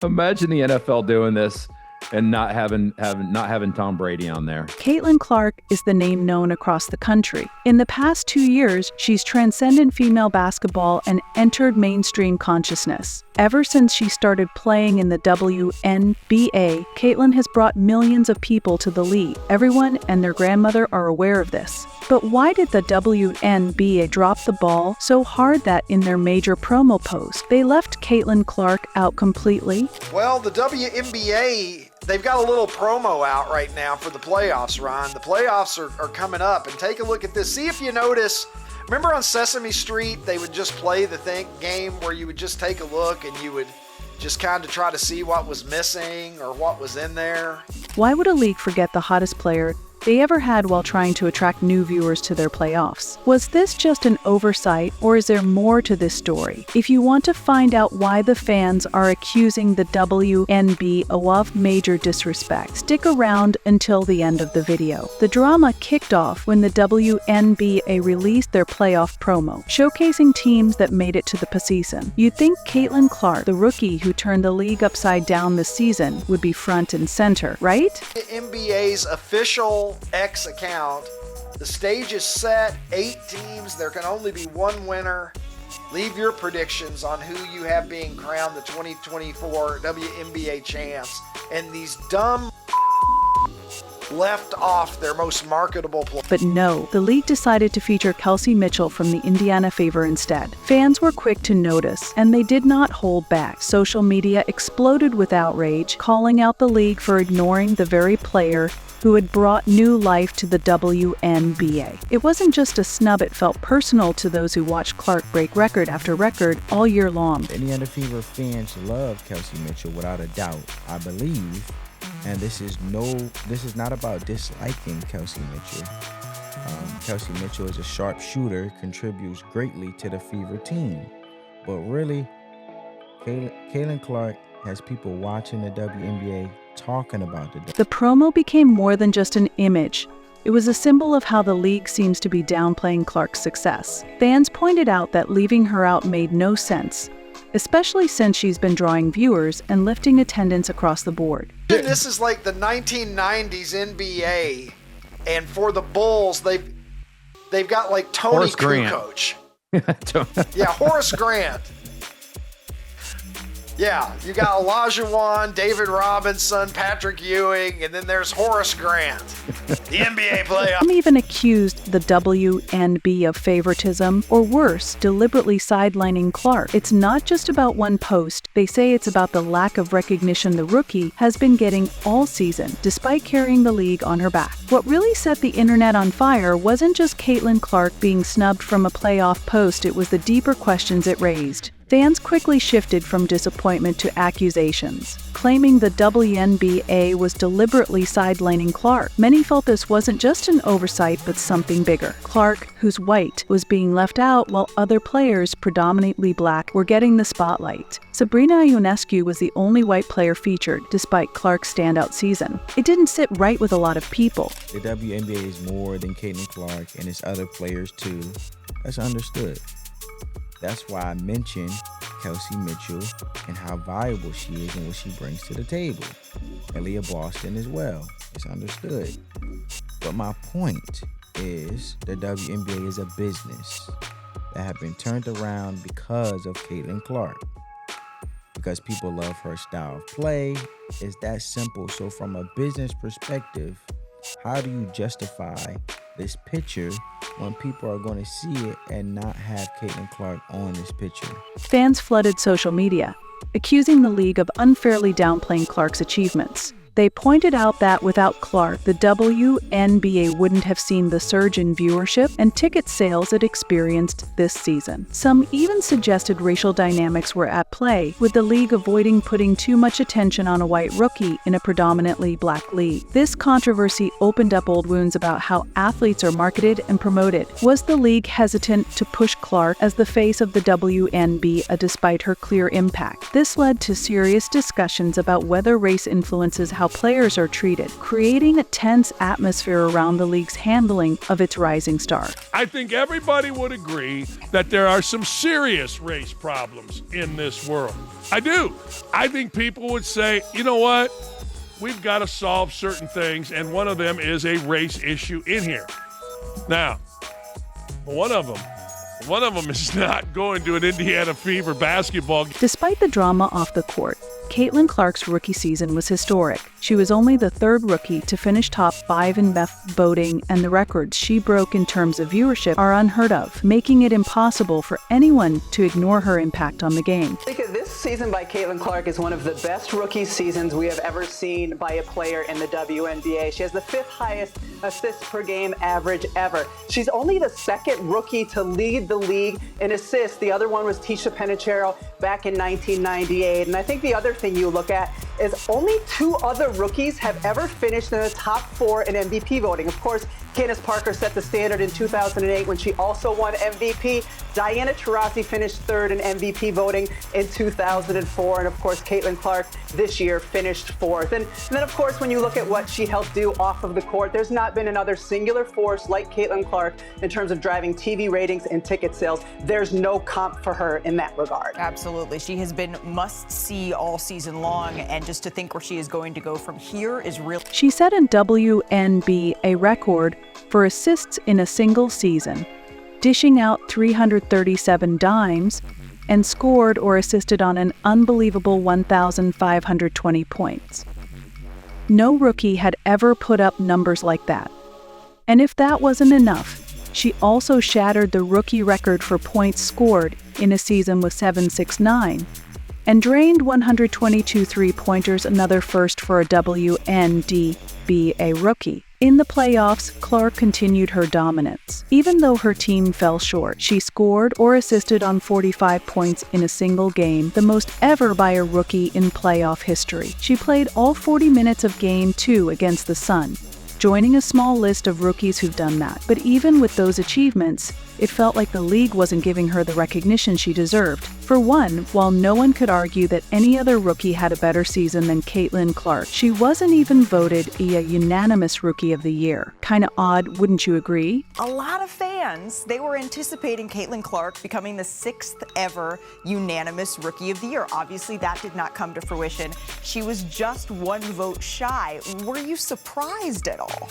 Imagine the NFL doing this and not having Tom Brady on there. Caitlin Clark is the name known across the country. In the past 2 years, she's transcended female basketball and entered mainstream consciousness. Ever since she started playing in the WNBA, Caitlin has brought millions of people to the league. Everyone and their grandmother are aware of this. But why did the WNBA drop the ball so hard that in their major promo post, they left Caitlin Clark out completely? Well, the WNBA, they've got a little promo out right now for the playoffs, Ron. The playoffs are coming up, and take a look at this. See if you notice, remember on Sesame Street, they would just play the game where you would just take a look and you would just kind of try to see what was missing or what was in there. Why would a league forget the hottest player they ever had while trying to attract new viewers to their playoffs? Was this just an oversight, or is there more to this story? If you want to find out why the fans are accusing the WNBA of major disrespect, stick around until the end of the video. The drama kicked off when the WNBA released their playoff promo, showcasing teams that made it to the postseason. You'd think Caitlin Clark, the rookie who turned the league upside down this season, would be front and center, right? The NBA's official X account. The stage is set, 8 teams, there can only be one winner. Leave your predictions on who you have being crowned the 2024 WNBA champs. And these dumb left off their most marketable player. But no, the league decided to feature Kelsey Mitchell from the Indiana Fever instead. Fans were quick to notice, and they did not hold back. Social media exploded with outrage, calling out the league for ignoring the very player who had brought new life to the WNBA. It wasn't just a snub, it felt personal to those who watched Clark break record after record all year long. Indiana Fever fans love Kelsey Mitchell without a doubt, I believe. And this is not about disliking Kelsey Mitchell. Kelsey Mitchell is a sharp shooter, contributes greatly to the Fever team. But really, Caitlin Clark has people watching the WNBA talking about the promo became more than just an image. It was a symbol of how the league seems to be downplaying Clark's success. Fans pointed out that leaving her out made no sense, especially since she's been drawing viewers and lifting attendance across the board. This is like the 1990s NBA, and for the Bulls, they've got like Tony Kukoc. Yeah, Horace Grant. Yeah, you got Olajuwon, David Robinson, Patrick Ewing, and then there's Horace Grant, the NBA playoff. Some even accused the WNBA of favoritism, or worse, deliberately sidelining Clark. It's not just about one post. They say it's about the lack of recognition the rookie has been getting all season, despite carrying the league on her back. What really set the internet on fire wasn't just Caitlin Clark being snubbed from a playoff post, it was the deeper questions it raised. Fans quickly shifted from disappointment to accusations, claiming the WNBA was deliberately sidelining Clark. Many felt this wasn't just an oversight, but something bigger. Clark, who's white, was being left out while other players, predominantly black, were getting the spotlight. Sabrina Ionescu was the only white player featured, despite Clark's standout season. It didn't sit right with a lot of people. The WNBA is more than Caitlin Clark and its other players too. That's understood. That's why I mentioned Kelsey Mitchell and how valuable she is and what she brings to the table. And Leah Boston as well. It's understood. But my point is the WNBA is a business that have been turned around because of Caitlin Clark. Because people love her style of play. It's that simple. So from a business perspective, how do you justify this picture when people are going to see it and not have Caitlin Clark on this picture? Fans flooded social media, accusing the league of unfairly downplaying Clark's achievements. They pointed out that without Clark, the WNBA wouldn't have seen the surge in viewership and ticket sales it experienced this season. Some even suggested racial dynamics were at play, with the league avoiding putting too much attention on a white rookie in a predominantly black league. This controversy opened up old wounds about how athletes are marketed and promoted. Was the league hesitant to push Clark as the face of the WNBA despite her clear impact? This led to serious discussions about whether race influences how players are treated, creating a tense atmosphere around the league's handling of its rising star. I think everybody would agree that there are some serious race problems in this world. I do. I think people would say, you know what? We've got to solve certain things, and one of them is a race issue in here. Now, one of them is not going to an Indiana Fever basketball game. Despite the drama off the court, Caitlin Clark's rookie season was historic. She was only the third rookie to finish top 5 in MEF voting, and the records she broke in terms of viewership are unheard of, making it impossible for anyone to ignore her impact on the game. I think this season by Caitlin Clark is one of the best rookie seasons we have ever seen by a player in the WNBA. She has the 5th highest assists per game average ever. She's only the 2nd rookie to lead the league in assists. The other one was Tisha Penicheiro back in 1998. And I think the other thing you look at is only 2 other rookies have ever finished in the top 4 in MVP voting. Of course, Candace Parker set the standard in 2008 when she also won MVP. Diana Taurasi finished 3rd in MVP voting in 2004. And of course, Caitlin Clark this year finished 4th. And then of course, when you look at what she helped do off of the court, there's not been another singular force like Caitlin Clark in terms of driving TV ratings and ticket sales. There's no comp for her in that regard. Absolutely. She has been must-see all season long, and just to think where she is going to go from here is real. She set in WNBA a record for assists in a single season, dishing out 337 dimes, and scored or assisted on an unbelievable 1,520 points. No rookie had ever put up numbers like that. And if that wasn't enough, she also shattered the rookie record for points scored in a season with 769, and drained 122 three-pointers, another first for a WNBA rookie. In the playoffs, Clark continued her dominance. Even though her team fell short, she scored or assisted on 45 points in a single game, the most ever by a rookie in playoff history. She played all 40 minutes of Game 2 against the Sun, joining a small list of rookies who've done that. But even with those achievements, it felt like the league wasn't giving her the recognition she deserved. For one, while no one could argue that any other rookie had a better season than Caitlin Clark, she wasn't even voted a unanimous Rookie of the Year. Kinda odd, wouldn't you agree? A lot of fans, they were anticipating Caitlin Clark becoming the 6th ever unanimous Rookie of the Year. Obviously, that did not come to fruition. She was just 1 vote shy. Were you surprised at all?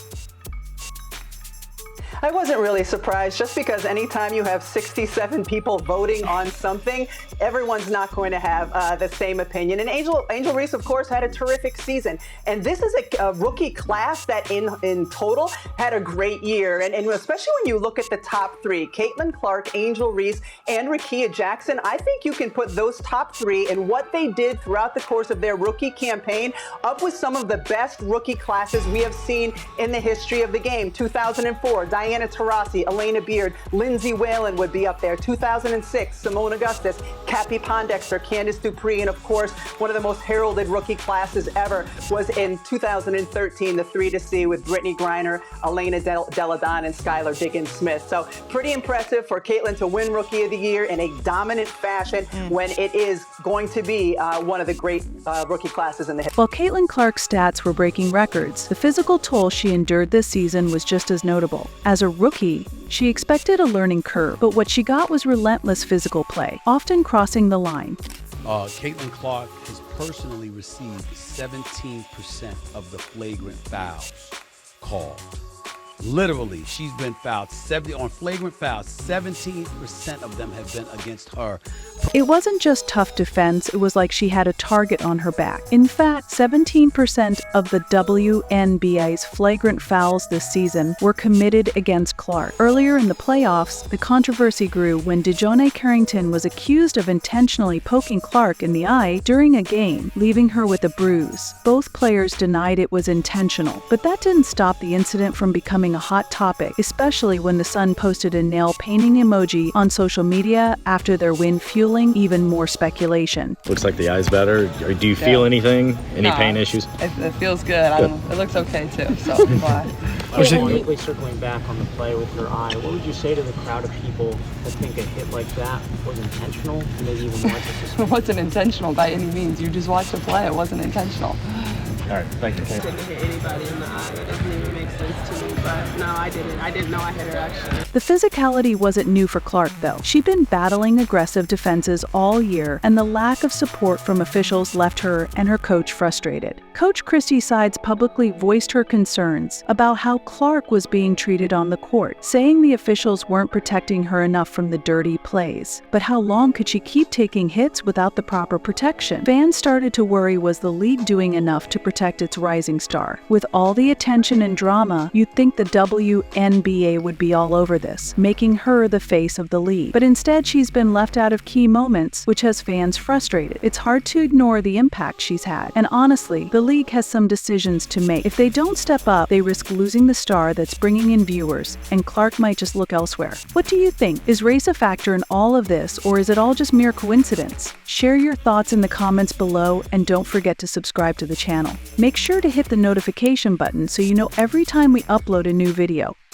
I wasn't really surprised, just because anytime you have 67 people voting on something, everyone's not going to have the same opinion. And Angel Reese, of course, had a terrific season. And this is a rookie class that in total had a great year. And especially when you look at the top 3, Caitlin Clark, Angel Reese, and Rickea Jackson, I think you can put those top 3 and what they did throughout the course of their rookie campaign up with some of the best rookie classes we have seen in the history of the game. 2004, Diana Taurasi, Elena Beard, Lindsay Whalen would be up there. 2006, Simone Augustus, Cappie Pondexter, Candice Dupree, and of course, one of the most heralded rookie classes ever was in 2013, the 3 to see with Brittany Griner, Elena Deladon, and Skylar Diggins-Smith. So pretty impressive for Caitlin to win Rookie of the Year in a dominant fashion when it is going to be one of the great rookie classes in the history. While Caitlin Clark's stats were breaking records, the physical toll she endured this season was just as notable. As a rookie, she expected a learning curve, but what she got was relentless physical play, often crossing the line. Caitlin Clark has personally received 17% of the flagrant fouls called. Literally, she's been fouled 70 on flagrant fouls. 17% of them have been against her. It wasn't just tough defense, it was like she had a target on her back. In fact, 17% of the WNBA's flagrant fouls this season were committed against Clark. Earlier in the playoffs, the controversy grew when DeJounte Carrington was accused of intentionally poking Clark in the eye during a game, leaving her with a bruise. Both players denied it was intentional, but that didn't stop the incident from becoming a hot topic, especially when the Sun posted a nail painting emoji on social media after their win, fueling even more speculation. Looks like the eye's better. Do you feel anything? Any pain issues? It feels good. It looks okay too, so I'm glad. Quickly circling back on the play with your eye, what would you say to the crowd of people that think a hit like that was intentional, and maybe even more? It wasn't intentional by any means. You just watched the play. It wasn't intentional. All right, thank you. Didn't hit anybody in the eye. It doesn't even make sense to me. But no, I didn't. I didn't know I hit her actually. The physicality wasn't new for Clark, though. She'd been battling aggressive defenses all year, and the lack of support from officials left her and her coach frustrated. Coach Christy Sides publicly voiced her concerns about how Clark was being treated on the court, saying the officials weren't protecting her enough from the dirty plays. But how long could she keep taking hits without the proper protection? Fans started to worry, was the league doing enough to protect its rising star? With all the attention and drama, you'd think the WNBA would be all over this, making her the face of the league. But instead, she's been left out of key moments, which has fans frustrated. It's hard to ignore the impact she's had. And honestly, the league has some decisions to make. If they don't step up, they risk losing the star that's bringing in viewers, and Clark might just look elsewhere. What do you think? Is race a factor in all of this, or is it all just mere coincidence? Share your thoughts in the comments below, and don't forget to subscribe to the channel. Make sure to hit the notification button so you know every time we upload a new video.